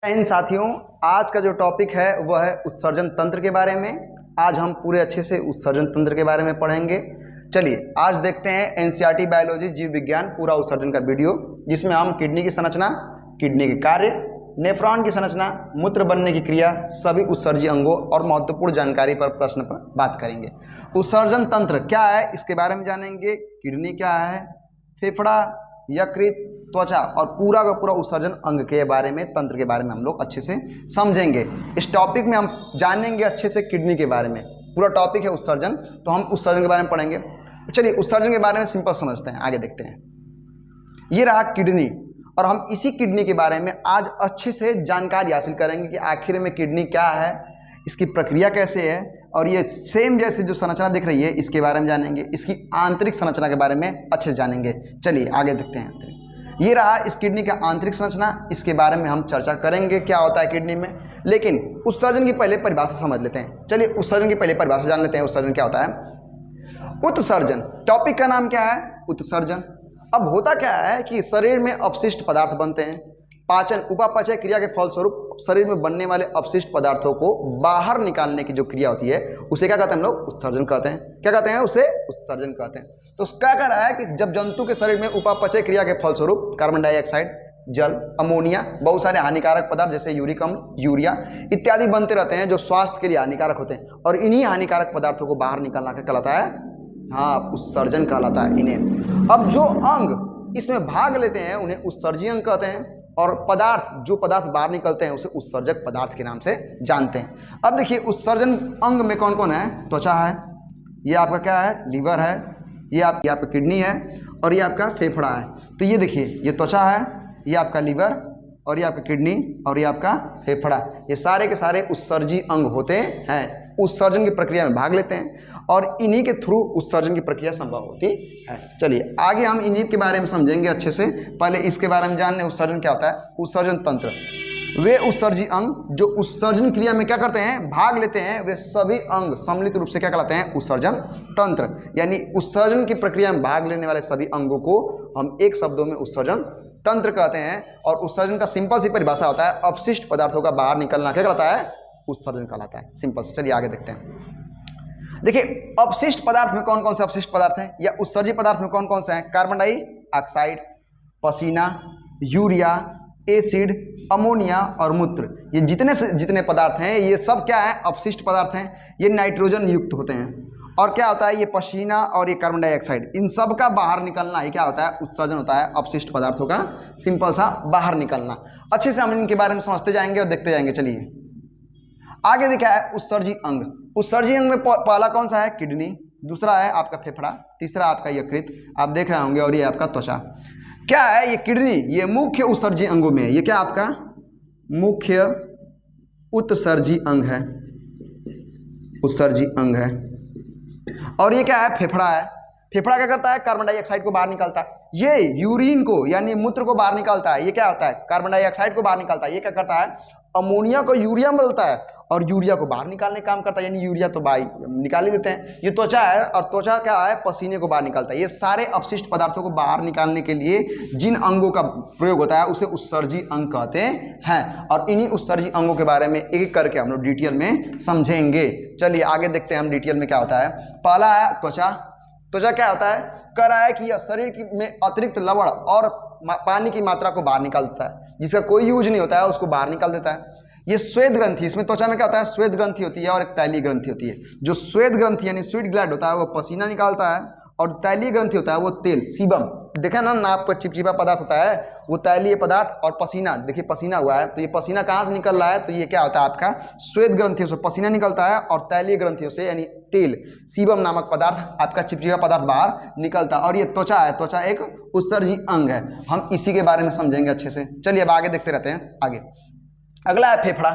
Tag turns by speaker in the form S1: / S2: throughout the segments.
S1: इन साथियों, आज का जो टॉपिक है वह है उत्सर्जन तंत्र के बारे में। आज हम पूरे अच्छे से उत्सर्जन तंत्र के बारे में पढ़ेंगे। चलिए आज देखते हैं एनसीईआरटी बायोलॉजी जीव विज्ञान पूरा उत्सर्जन का वीडियो, जिसमें हम किडनी की संरचना, किडनी के कार्य, नेफ्रॉन की संरचना, मूत्र बनने की क्रिया, सभी उत्सर्जी अंगों और महत्वपूर्ण जानकारी पर प्रश्न पर बात करेंगे। उत्सर्जन तंत्र क्या है इसके बारे में जानेंगे। किडनी क्या है, फेफड़ा, यकृत, त्वचा और पूरा का पूरा उत्सर्जन अंग के बारे में, तंत्र के बारे में हम लोग अच्छे से समझेंगे। इस टॉपिक में हम जानेंगे अच्छे से किडनी के बारे में। पूरा टॉपिक है उत्सर्जन, तो हम उत्सर्जन के बारे में पढ़ेंगे। चलिए उत्सर्जन के बारे में सिंपल समझते हैं, आगे देखते हैं। ये रहा किडनी, और हम इसी किडनी के बारे में आज अच्छे से जानकारी हासिल करेंगे कि आखिर में किडनी क्या है, इसकी प्रक्रिया कैसे है, और ये सेम जैसे जो संरचना दिख रही है इसके बारे में जानेंगे। इसकी आंतरिक संरचना के बारे में अच्छे से जानेंगे। चलिए आगे देखते हैं। ये रहा इस किडनी का आंतरिक संरचना, इसके बारे में हम चर्चा करेंगे क्या होता है किडनी में। लेकिन उत्सर्जन की पहले परिभाषा समझ लेते हैं। चलिए उत्सर्जन की पहले परिभाषा जान लेते हैं। उत्सर्जन क्या होता है। उत्सर्जन टॉपिक का नाम क्या है, उत्सर्जन। अब होता क्या है कि शरीर में अपशिष्ट पदार्थ बनते हैं। पाचन उपापचय क्रिया के फलस्वरूप शरीर में बनने वाले अपशिष्ट पदार्थों को बाहर निकालने की जो क्रिया होती है उसे क्या कहते हैं हम लोग, उत्सर्जन कहते हैं। क्या कहते हैं उसे, उत्सर्जन कहते हैं। तो क्या कह रहा है कि जब जंतु के शरीर में उपापचय क्रिया के फलस्वरूप कार्बन डाइऑक्साइड, जल, अमोनिया, बहुत सारे हानिकारक पदार्थ जैसे यूरिक अम्ल, यूरिया इत्यादि बनते रहते हैं जो स्वास्थ्य के लिए हानिकारक होते हैं, और इन्हीं हानिकारक पदार्थों को बाहर निकालना क्या कहलाता है, हाँ उत्सर्जन कहलाता है इन्हें। अब जो अंग इसमें भाग लेते हैं उन्हें उत्सर्जी अंग कहते हैं, और पदार्थ जो पदार्थ बाहर निकलते हैं उसे उत्सर्जक पदार्थ के नाम से जानते हैं। अब देखिए उत्सर्जन अंग में कौन कौन है। त्वचा है, ये आपका क्या है, लीवर है, ये आपका किडनी है, और ये आपका फेफड़ा है। तो ये देखिए ये त्वचा है, ये आपका लीवर, और ये आपका किडनी, और ये आपका फेफड़ा। ये सारे के सारे उत्सर्जी अंग होते हैं, उत्सर्जन की प्रक्रिया में भाग लेते हैं, और इन्हीं के थ्रू उत्सर्जन की प्रक्रिया संभव होती है। चलिए आगे हम इन्हीं के बारे में समझेंगे अच्छे से। पहले इसके बारे में जान लें, उत्सर्जन क्या होता है। उत्सर्जन तंत्र वे उत्सर्जी अंग जो उत्सर्जन क्रिया में क्या करते हैं, भाग लेते हैं, वे सभी अंग सम्मिलित रूप से क्या कहलाते हैं, उत्सर्जन तंत्र। यानी उत्सर्जन की प्रक्रिया में भाग लेने वाले सभी अंगों को हम एक शब्दों में उत्सर्जन तंत्र कहते हैं। और उत्सर्जन का सिंपल सी परिभाषा होता है, अपशिष्ट पदार्थों का बाहर निकलना क्या कहलाता है, उत्सर्जन कहलाता है, सिंपल से। चलिए आगे देखते हैं। देखिए अपशिष्ट पदार्थ में कौन कौन से अपशिष्ट पदार्थ हैं, या उत्सर्जी पदार्थ में कौन कौन से हैं। कार्बन डाइऑक्साइड, पसीना, यूरिया, एसिड, अमोनिया और मूत्र। ये जितने पदार्थ हैं ये सब क्या है, अपशिष्ट पदार्थ हैं। ये नाइट्रोजन युक्त होते हैं। और क्या होता है, ये पसीना और ये कार्बन डाइऑक्साइड, इन सब का बाहर निकलना ही क्या होता है, उत्सर्जन होता है। अपशिष्ट पदार्थों का सिंपल सा बाहर निकलना। अच्छे से हम इनके बारे में समझते जाएंगे और देखते जाएंगे। चलिए आगे देखा है उत्सर्जी अंग। उत्सर्जी अंग में पहला कौन सा है, किडनी, दूसरा है आपका फेफड़ा, तीसरा आपका यकृत, आप देख रहे होंगे, और ये आपका त्वचा। क्या है ये किडनी, ये मुख्य उत्सर्जी अंगों में है। ये क्या आपका मुख्य उत्सर्जी अंग है, उत्सर्जी अंग है। और ये क्या है, फेफड़ा है। फेफड़ा क्या करता है, कार्बन डाइऑक्साइड को बाहर निकालता है। ये यूरिन को यानी मूत्र को बाहर निकालता है। ये क्या होता है, कार्बन डाइऑक्साइड को बाहर निकालता है। ये क्या करता है, अमोनिया को यूरिया में बदलता है और यूरिया को बाहर निकालने का काम करता है, यानी यूरिया तो निकाल ही देते हैं। ये त्वचा है, और त्वचा क्या है, पसीने को बाहर निकालता है। ये सारे अपशिष्ट पदार्थों को बाहर निकालने के लिए जिन अंगों का प्रयोग होता है उसे उत्सर्जी अंग कहते हैं। और इन्हीं उत्सर्जी अंगों के बारे में एक करके हम लोग डिटेल में समझेंगे। चलिए आगे देखते हैं हम डिटेल में क्या होता है। पहला है त्वचा। त्वचा क्या होता है, कह रहा है कि यह शरीर में अतिरिक्त लवण और पानी की मात्रा को बाहर निकाल देता है, जिसका कोई यूज नहीं होता है उसको बाहर निकाल देता है। ये श्वेत ग्रंथि, इसमें त्वचा में क्या होता है, श्वेत ग्रंथि होती है और एक तैलीय ग्रंथि होती है। जो श्वेत ग्रंथि यानी स्वीट ग्लैंड होता है वो पसीना निकालता है, और तैलीय ग्रंथि होता है वो तेल, सीबम, देखा ना नाप पर चिपचिपा पदार्थ होता है वो तैलीय पदार्थ। और पसीना, देखिए पसीना हुआ है तो ये पसीना कहाँ से निकल रहा है, तो ये क्या होता है आपका श्वेत ग्रंथियों से पसीना निकलता है, और तैलीय ग्रंथियों से यानी तेल, सीबम नामक पदार्थ आपका चिपचिपा पदार्थ बाहर निकलता है। और ये त्वचा है, त्वचा एक उत्सर्जी अंग है। हम इसी के बारे में समझेंगे अच्छे से। चलिए अब आगे देखते रहते हैं। आगे अगला है फेफड़ा।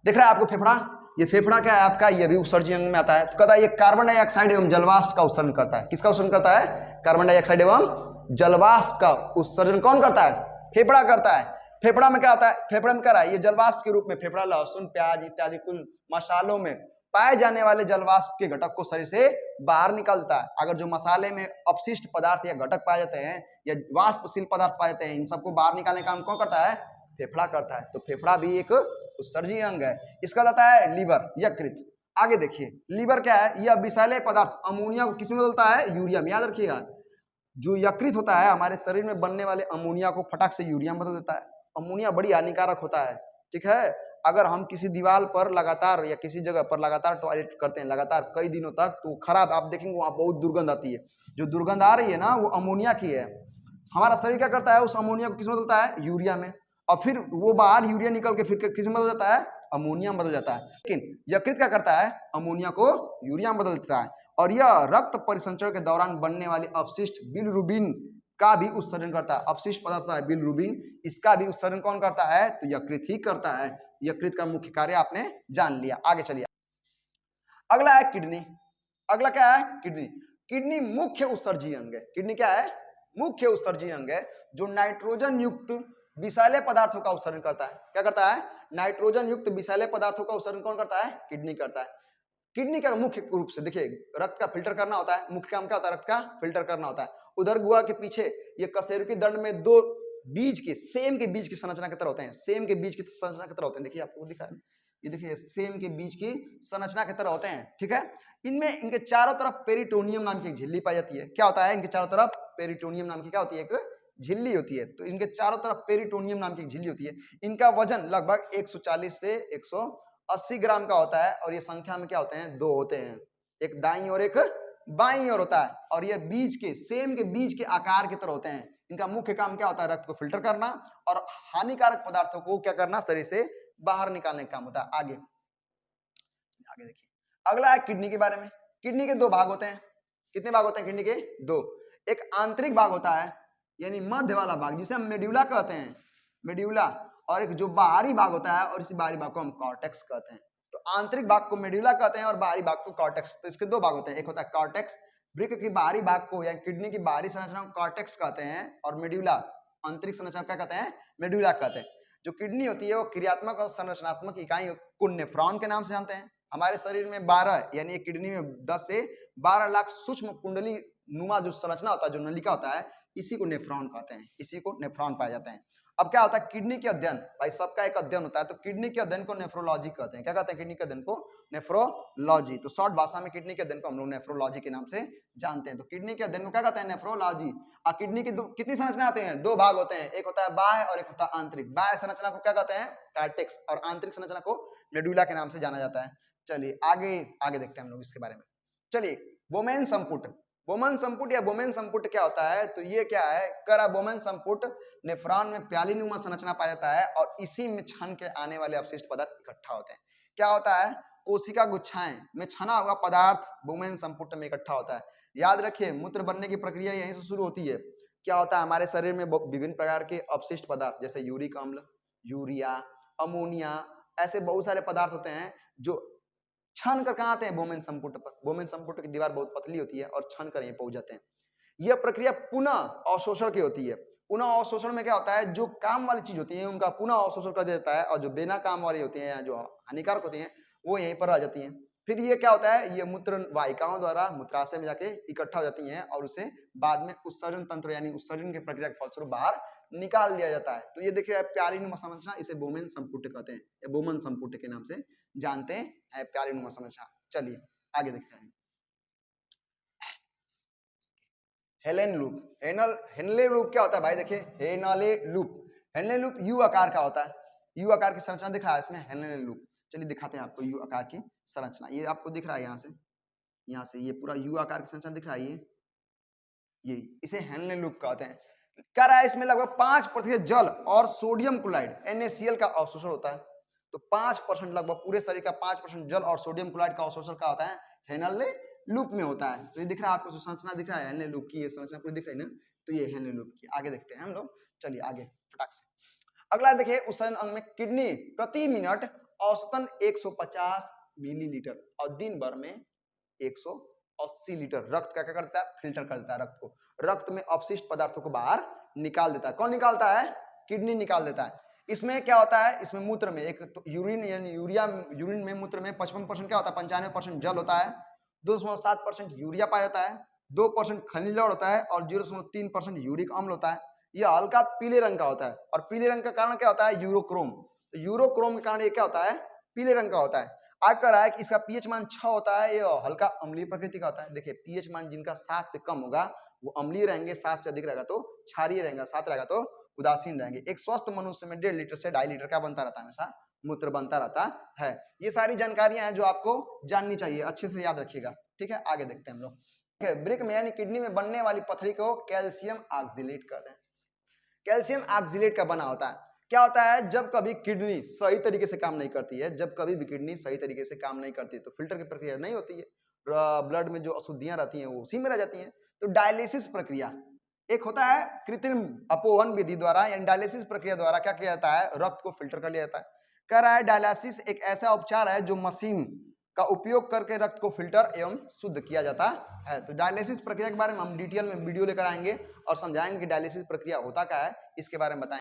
S1: दिख रहा है आपको फेफड़ा, ये फेफड़ा क्या है आपका, ये भी उत्सर्जी अंग में आता है। तो कहता है ये कार्बन डाइऑक्साइड एवं जलवाष्प का उत्सर्जन करता है। किसका उत्सर्जन करता है, कार्बन डाइऑक्साइड एवं जलवाष्प का उत्सर्जन कौन करता है, फेफड़ा करता है। फेफड़ा में क्या होता है, फेफड़ा में क्या रहा है, ये जलवाष्प के रूप में फेफड़ा लहसुन, प्याज इत्यादि कुल मसालों में पाए जाने वाले जलवाष्प के घटक को शरीर से बाहर निकालता है। अगर जो मसाले में अपशिष्ट पदार्थ या घटक पाए जाते हैं या वाष्पशील पदार्थ पाए जाते हैं, इन सबको बाहर निकालने का काम कौन करता है, फेफड़ा करता है। तो फेफड़ा भी एक उत्सर्जीय अंग है। इसका बताता है लीवर, यकृत। आगे देखिए लीवर क्या है, यह विषैले पदार्थ अमोनिया को किसमें बदलता है, यूरिया में। याद रखिएगा जो यकृत होता है हमारे शरीर में बनने वाले अमोनिया को फटाक से यूरिया में बदल देता है। अमोनिया बड़ी हानिकारक होता है, ठीक है। अगर हम किसी दीवार पर लगातार या किसी जगह पर लगातार टॉयलेट करते हैं लगातार कई दिनों तक, तो खराब, आप देखेंगे वहां बहुत दुर्गंध आती है। जो दुर्गंध आ रही है ना वो अमोनिया की है। हमारा शरीर क्या करता है, उस अमोनिया को किस में बदलता है, यूरिया में। और फिर वो बाहर यूरिया निकल के फिर किस में बदल जाता है, अमोनिया में बदल जाता है। लेकिन यकृत क्या करता है, अमोनिया को यूरिया में बदल देता है। और यह रक्त परिसंचरण के दौरान बनने वाली अपशिष्ट बिलिरुबिन का भी उत्सर्जन करता है। अपशिष्ट पदार्थ है बिलिरुबिन, इसका भी उत्सर्जन कौन करता है, तो यकृत ही करता है। यकृत का मुख्य कार्य आपने जान लिया। आगे चलिए, अगला है किडनी। अगला क्या है, किडनी। किडनी मुख्य उत्सर्जीय अंग है। किडनी क्या है, मुख्य उत्सर्जीय अंग है जो नाइट्रोजन युक्त विषैले पदार्थों का उत्सर्जन करता है। क्या करता है, नाइट्रोजन युक्त विषैले पदार्थों का उत्सर्जन कौन करता है, किडनी करता है। किडनी का मुख्य रूप से देखिए रक्त का फिल्टर करना होता है। मुख्य काम क्या होता है, रक्त का फिल्टर करना होता है। उधर गुहा के पीछे ये कशेरुकी दंड में दो बीज के, सेम के बीज की संरचना की तरह होते हैं। सेम के बीज की संरचना की तरह होते हैं। देखिए आपको दिखा है, ये देखिए सेम के बीज की संरचना की तरह होते हैं, ठीक है। इनमें इनके चारों तरफ पेरिटोनियम नाम की एक झिल्ली पाई जाती है। क्या होता है, इनके चारों तरफ पेरिटोनियम नाम की क्या होती है, एक झिल्ली होती है। तो इनके चारों तरफ पेरिटोनियम नाम की एक झिल्ली होती है। इनका वजन लगभग 140 से 180 ग्राम का होता है। और ये संख्या में क्या होते हैं, दो होते हैं, एक दाईं और एक बाईं ओर होता है। और ये बीज के, सेम के बीज के आकार की तरह होते हैं। इनका मुख्य काम क्या होता है, रक्त को फिल्टर करना और हानिकारक पदार्थों को क्या करना, शरीर से बाहर निकालने का काम होता है। आगे आगे देखिए, अगला है किडनी के बारे में। किडनी के दो भाग होते हैं। कितने भाग होते हैं किडनी के, दो। एक आंतरिक भाग होता है यानी मध्य वाला भाग जिसे हम मेड्यूला कहते हैं, मेड्यूला। और एक जो बाहरी भाग होता है और इसी बाहरी भाग को हम कॉर्टेक्स कहते हैं। तो आंतरिक भाग को मेड्यूला कहते हैं और बाहरी भाग को कॉर्टेक्स। तो इसके दो भाग होते हैं, एक होता है कॉर्टेक्स, वृक्क की बाहरी भाग को या किडनी की बाहरी संरचना को कॉर्टेक्स कहते हैं, और मेड्यूला आंतरिक संरचना क्या कहते हैं, मेड्यूला कहते हैं। जो किडनी होती है वो क्रियात्मक और संरचनात्मक इकाई को नेफ्रॉन के नाम से जानते हैं। हमारे शरीर में 12 यानी एक किडनी में 10 से 12 लाख सूक्ष्म कुंडली नुमा जो संरचना होता है, जो नलिका होता है, इसी को नेफ्रॉन कहते हैं, इसी को नेफ्रॉन पाया जाता है। अब क्या होता है किडनी के अध्ययन, भाई सबका एक अध्ययन होता है, तो किडनी के अध्ययन को नेफ्रोलॉजी कहते हैं। क्या कहते हैं किडनी के अध्ययन को, नेफ्रोलॉजी। तो शॉर्ट भाषा में किडनी के अध्ययन को हम लोग नेफ्रोलॉजी के नाम से जानते हैं। तो किडनी के अध्ययन को क्या कहते हैं, नेफ्रोलॉजी। और किडनी की कितनी संरचना आते हैं, दो भाग होते हैं, एक होता है बाह्य और एक होता है आंतरिक। बाह्य संरचना को क्या कहते हैं, कार्टेक्स, और आंतरिक संरचना को मेडुला के नाम से जाना जाता है। चलिए आगे आगे देखते हैं हम लोग इसके बारे में। चलिए बोमेन संपुट। बोमेन संपुट या बोमेन संपुट क्या होता है, तो ये क्या है, करा बोमेन संपुट नेफ्रॉन में प्यालीनुमा संरचना पाया जाता है और इसी में छन के आने वाले अवशिष्ट पदार्थ इकट्ठा होते हैं। क्या होता है, कोशिका गुच्छाएं में छना हुआ पदार्थ बोमेन संपुट में इकट्ठा होता है। याद रखिए मूत्र बनने की प्रक्रिया यहीं से शुरू होती है। क्या होता है, हमारे शरीर में विभिन्न प्रकार के अपशिष्ट पदार्थ जैसे यूरिक अम्ल, यूरिया, अमोनिया, ऐसे बहुत सारे पदार्थ होते हैं जो छन कर कहाँ आते हैं, बोमेन संपुट पर। बोमेन संपुट की दीवार बहुत पतली होती है और छन कर यहीं पहुंच जाते हैं। यह प्रक्रिया पुनः अवशोषण की होती है। पुनः अवशोषण में क्या होता है, जो काम वाली चीज होती है उनका पुनः अवशोषण कर देता है और जो बिना काम वाली होती है, जो हानिकारक होती है, वो यहीं पर आ जाती है। फिर ये क्या होता है, ये मूत्र वाहिकाओं द्वारा मूत्राशय में जाके इकट्ठा हो जाती हैं और उसे बाद में उत्सर्जन तंत्र यानी उत्सर्जन की प्रक्रिया के फलस्वरूप बाहर निकाल दिया जाता है। तो ये देखिए प्यालीनुमा संरचना, इसे बोमेन संपुट कहते हैं या बोमन संपुट के नाम से जानते हैं, प्यालीनुमा संरचना। चलिए आगे देखते हैं, हेलेन लूप। हेनले लूप क्या होता है भाई, देखिए Henle loop. Henle loop you आकार का होता है। यू आकार की संरचना दिख रहा है इसमें, हेनले लूप। चलिए दिखाते हैं आपको यू आकार की संरचना। ये आपको दिख रहा है यहाँ से ये पूरा यू आकार की संरचना दिख रहा है। ये इसे हेनले लूप कहते हैं। क्या रहा है, इसमें लगभग 5% जल और सोडियम क्लोराइड NaCl का अवशोषण होता है। तो 5% लगभग पूरे शरीर का 5% जल और सोडियम क्लोराइड का अवशोषण का होता है, हेनले लूप में होता है। तो ये दिख रहा है आपको, जो संरचना दिख रहा है हेनले लूप की, ये संरचना पूरी दिख रही है ना, तो ये हेनले लूप की। आगे देखते हैं हम लोग, चलिए आगे फटाक से। अगला देखिए उत्सर्जन अंग में किडनी प्रति मिनट औसतन 150 मिलीलीटर और दिन भर में 180 लीटर रक्त का क्या करता है, फिल्टर कर देता है रक्त को। रक्त में अपशिष्ट पदार्थों को बाहर निकाल देता है। कौन निकालता है, किडनी निकाल देता है। इसमें क्या होता है, इसमें मूत्र में एक तो यूरिन यानी यूरिन में मूत्र में 55% क्या होता है, 95% जल होता है, 2.7% यूरिया पाया जाता है, 2% खनिज लवण होता है और 0.3% यूरिक अम्ल होता है। यह हल्का पीले रंग का होता है। और पीले रंग का कारण क्या होता है? यूरोक्रोम। तो यूरोक्रोम के कारण ये क्या होता है? पीले रंग का होता है। आगे कह रहा है कि इसका पीएच मान 6 होता है, ये हल्का अम्लीय प्रकृति का होता है। देखिए पीएच मान जिनका 7 से कम होगा वो अम्लीय रहेंगे, 7 से अधिक रहेगा तो क्षारीय रहेगा, 7 रहेगा तो उदासीन रहेंगे। एक स्वस्थ मनुष्य में 1.5 लीटर से 2.5 लीटर क्या बनता रहता है? हमेशा मूत्र बनता रहता है। ये सारी जानकारियां हैं जो आपको जाननी चाहिए, अच्छे से याद रखिएगा। ठीक है, आगे देखते हैं हम लोग। ब्रिक में यानी किडनी में बनने वाली पथरी को कैल्शियम ऑक्जिलेट कर दें। कैल्शियम ऑक्जिलेट का बना होता है। क्या होता है? जब कभी किडनी सही तरीके से काम नहीं करती है, जब कभी भी किडनी सही तरीके से काम नहीं करती है तो फिल्टर की प्रक्रिया नहीं होती है, ब्लड में जो अशुद्धियां रहती हैं वो उसी में रह जाती हैं। तो डायलिसिस प्रक्रिया एक होता है, कृत्रिम अपोहन विधि द्वारा यानी डायलिसिस प्रक्रिया द्वारा क्या किया जाता है? रक्त को फिल्टर कर लिया जाता है। कह रहा है डायलिसिस एक ऐसा उपचार है जो मशीन का उपयोग करके रक्त को फिल्टर एवं शुद्ध किया जाता है। तो डायलिसिस प्रक्रिया के बारे में हम डिटेल में वीडियो लेकर आएंगे और समझाएंगे कि डायलिसिस प्रक्रिया होता क्या है, इसके बारे में बताएंगे।